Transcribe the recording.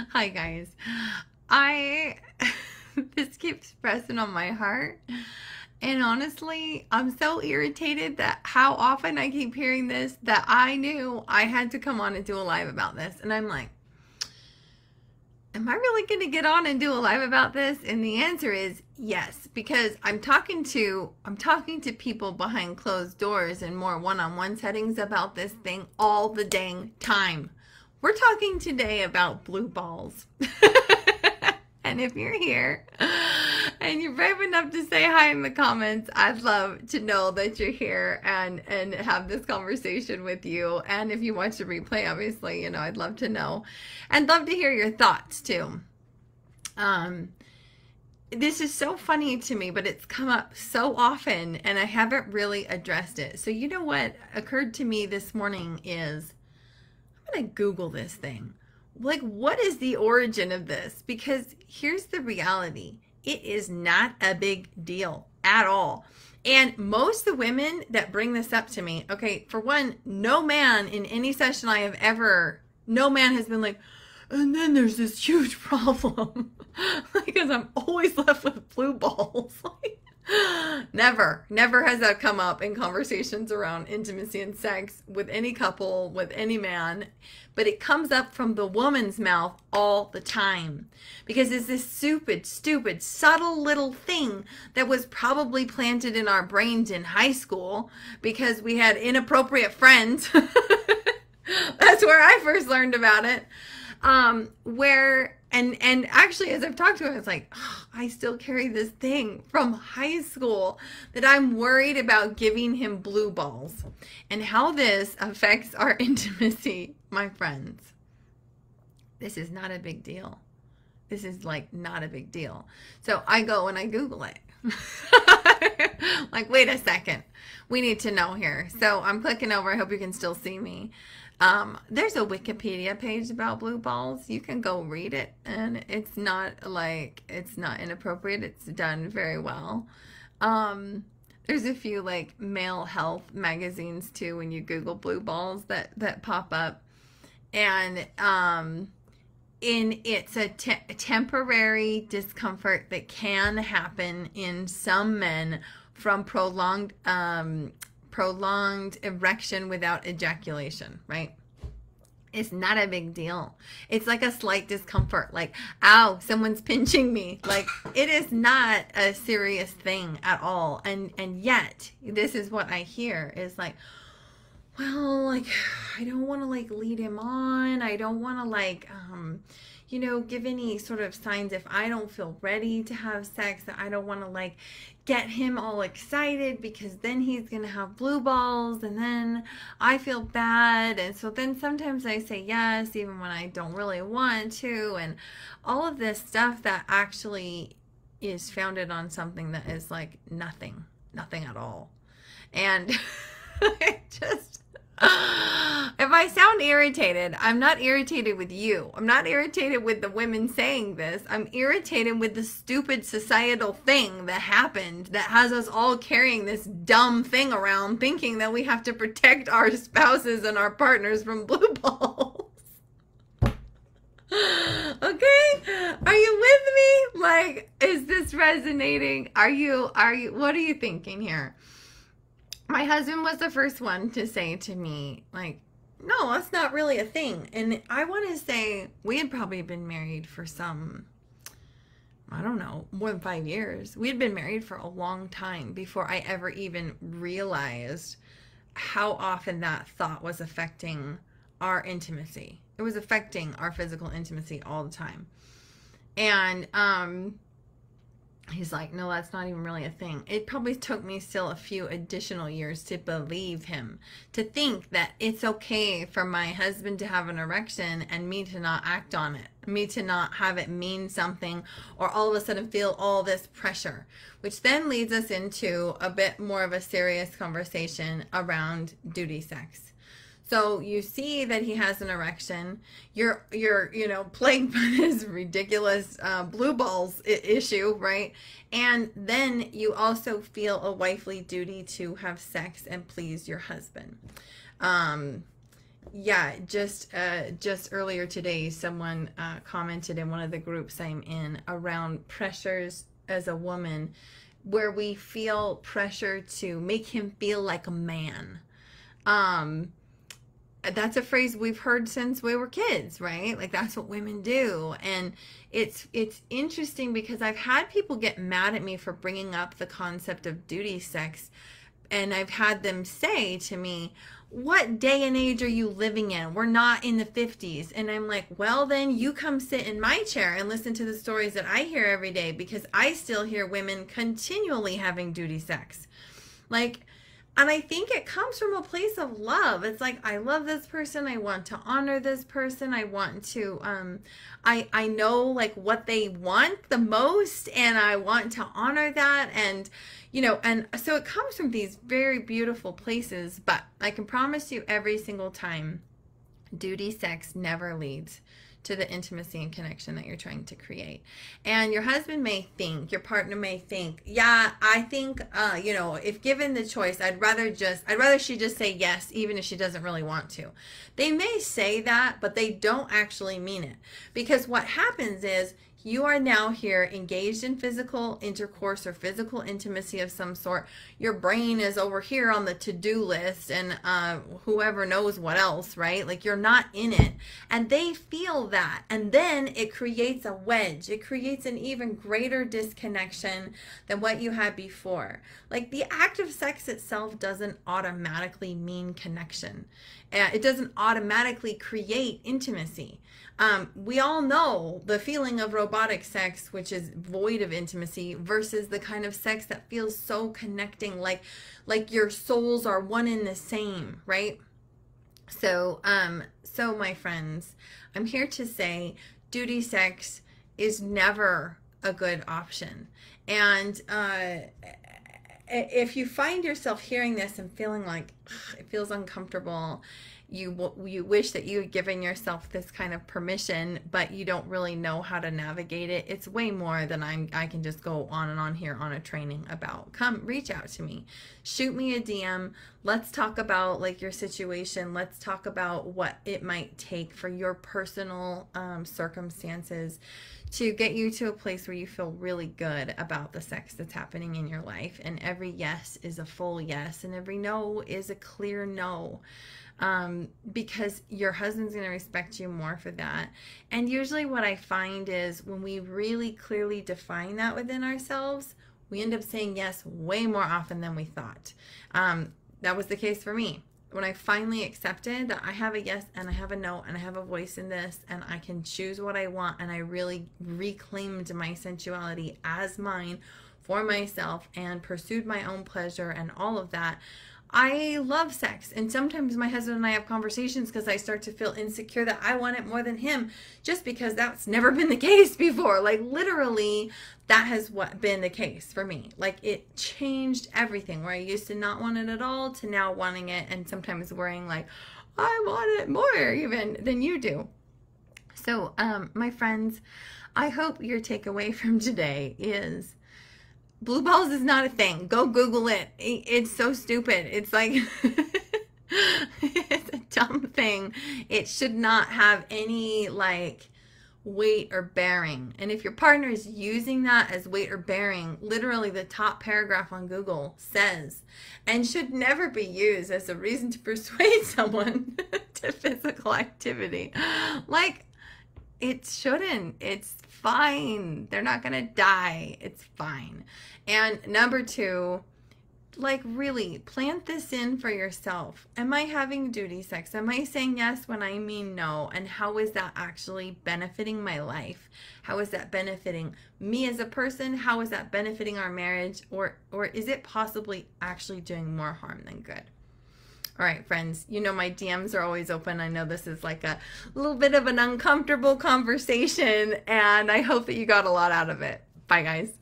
Hi guys. I this keeps pressing on my heart. And honestly, I'm so irritated that how often I keep hearing this that I knew I had to come on and do a live about this. And I'm like, am I really going to get on and do a live about this? And the answer is yes, because I'm talking to people behind closed doors and more one-on-one settings about this thing all the dang time. We're talking today about blue balls. And if you're here and you're brave enough to say hi in the comments, I'd love to know that you're here and have this conversation with you. And if you watch the replay, obviously, I'd love to know. And love to hear your thoughts too. This is so funny to me, but it's come up so often and I haven't really addressed it. So you know what occurred to me this morning is I'm going to Google this thing. Like, what is the origin of this? Because here's the reality. It is not a big deal at all. And most of the women that bring this up to me, okay, for one, no man in any session I have ever, no man has been like, and then there's this huge problem. Because I'm always left with blue balls. Never has that come up in conversations around intimacy and sex with any couple, with any man, but it comes up from the woman's mouth all the time because it's this stupid, subtle little thing that was probably planted in our brains in high school because we had inappropriate friends. That's where I first learned about it. And actually, as I've talked to him, it's like, oh, I still carry this thing from high school that I'm worried about giving him blue balls and how this affects our intimacy, my friends. This is not a big deal. This is like not a big deal. So I go and I Google it. Like, wait a second. We need to know here. So I'm clicking over. I hope you can still see me. There's a Wikipedia page about blue balls. You can go read it, and it's not inappropriate. It's done very well. There's a few like male health magazines too when you Google blue balls that pop up, and it's a temporary discomfort that can happen in some men from prolonged erection without ejaculation, right? It's not a big deal. It's like a slight discomfort, like, ow, someone's pinching me. Like, it is not a serious thing at all. And yet, this is what I hear is like, well, like, I don't want to like lead him on. I don't want to like, give any sort of signs if I don't feel ready to have sex. I don't want to like get him all excited because then he's going to have blue balls and then I feel bad. And so then sometimes I say yes, even when I don't really want to. And all of this stuff that actually is founded on something that is like nothing at all. And I just, if I sound irritated, I'm not irritated with you. I'm not irritated with the women saying this. I'm irritated with the stupid societal thing that happened that has us all carrying this dumb thing around thinking that we have to protect our spouses and our partners from blue balls. Okay? Are you with me? Like, is this resonating? What are you thinking here? My husband was the first one to say to me, like, no, that's not really a thing. And I want to say we had probably been married for I don't know, more than 5 years. We had been married for a long time before I ever even realized how often that thought was affecting our intimacy. It was affecting our physical intimacy all the time. And, he's like, no, that's not even really a thing. It probably took me still a few additional years to believe him, to think that it's okay for my husband to have an erection and me to not act on it, me to not have it mean something, or all of a sudden feel all this pressure, which then leads us into a bit more of a serious conversation around duty sex. So you see that he has an erection. You're plagued by this ridiculous blue balls issue, right? And then you also feel a wifely duty to have sex and please your husband. Yeah, just earlier today, someone commented in one of the groups I'm in around pressures as a woman, where we feel pressure to make him feel like a man. Um, that's a phrase we've heard since we were kids, right? Like that's what women do. And it's interesting because I've had people get mad at me for bringing up the concept of duty sex, and I've had them say to me, what day and age are you living in? We're not in the 50s. And I'm like, well, then you come sit in my chair and listen to the stories that I hear every day, because I still hear women continually having duty sex. Like, and I think it comes from a place of love. It's like, I love this person. I want to honor this person. I want to, I know like what they want the most, and I want to honor that. And, you know, and so it comes from these very beautiful places, but I can promise you every single time, duty sex never leads to the intimacy and connection that you're trying to create. And your husband may think, your partner may think, yeah, I think, you know, if given the choice, I'd rather she just say yes, even if she doesn't really want to. They may say that, but they don't actually mean it. Because what happens is, you are now here engaged in physical intercourse or physical intimacy of some sort. Your brain is over here on the to-do list, and whoever knows what else, right? Like you're not in it. And they feel that. And then it creates a wedge. It creates an even greater disconnection than what you had before. Like the act of sex itself doesn't automatically mean connection. It doesn't automatically create intimacy. We all know the feeling of robotic sex, which is void of intimacy, versus the kind of sex that feels so connecting, like your souls are one and the same, right? So my friends, I'm here to say duty sex is never a good option. And if you find yourself hearing this and feeling like it feels uncomfortable, you wish that you had given yourself this kind of permission, but you don't really know how to navigate it. It's way more than I can just go on and on here on a training about. Come reach out to me, shoot me a DM. Let's talk about like your situation. Let's talk about what it might take for your personal circumstances to get you to a place where you feel really good about the sex that's happening in your life. And every yes is a full yes, and every no is a clear no. Because your husband's going to respect you more for that. And usually what I find is when we really clearly define that within ourselves, we end up saying yes way more often than we thought. That was the case for me. When I finally accepted that I have a yes and I have a no and I have a voice in this and I can choose what I want, and I really reclaimed my sensuality as mine for myself and pursued my own pleasure and all of that, I love sex. And sometimes my husband and I have conversations because I start to feel insecure that I want it more than him, just because that's never been the case before. Like literally that has been the case for me. Like it changed everything, where I used to not want it at all to now wanting it, and sometimes worrying like I want it more even than you do. So my friends, I hope your takeaway from today is blue balls is not a thing. Go Google it. It's so stupid. It's like, it's a dumb thing. It should not have any like weight or bearing. And if your partner is using that as weight or bearing, literally the top paragraph on Google says, and should never be used as a reason to persuade someone to physical activity. Like, it shouldn't. It's fine. They're not going to die. It's fine. And number two, like really plant this in for yourself. Am I having duty sex? Am I saying yes when I mean no? And how is that actually benefiting my life? How is that benefiting me as a person? How is that benefiting our marriage? Or is it possibly actually doing more harm than good? All right, friends, you know my DMs are always open. I know this is like a little bit of an uncomfortable conversation, and I hope that you got a lot out of it. Bye, guys.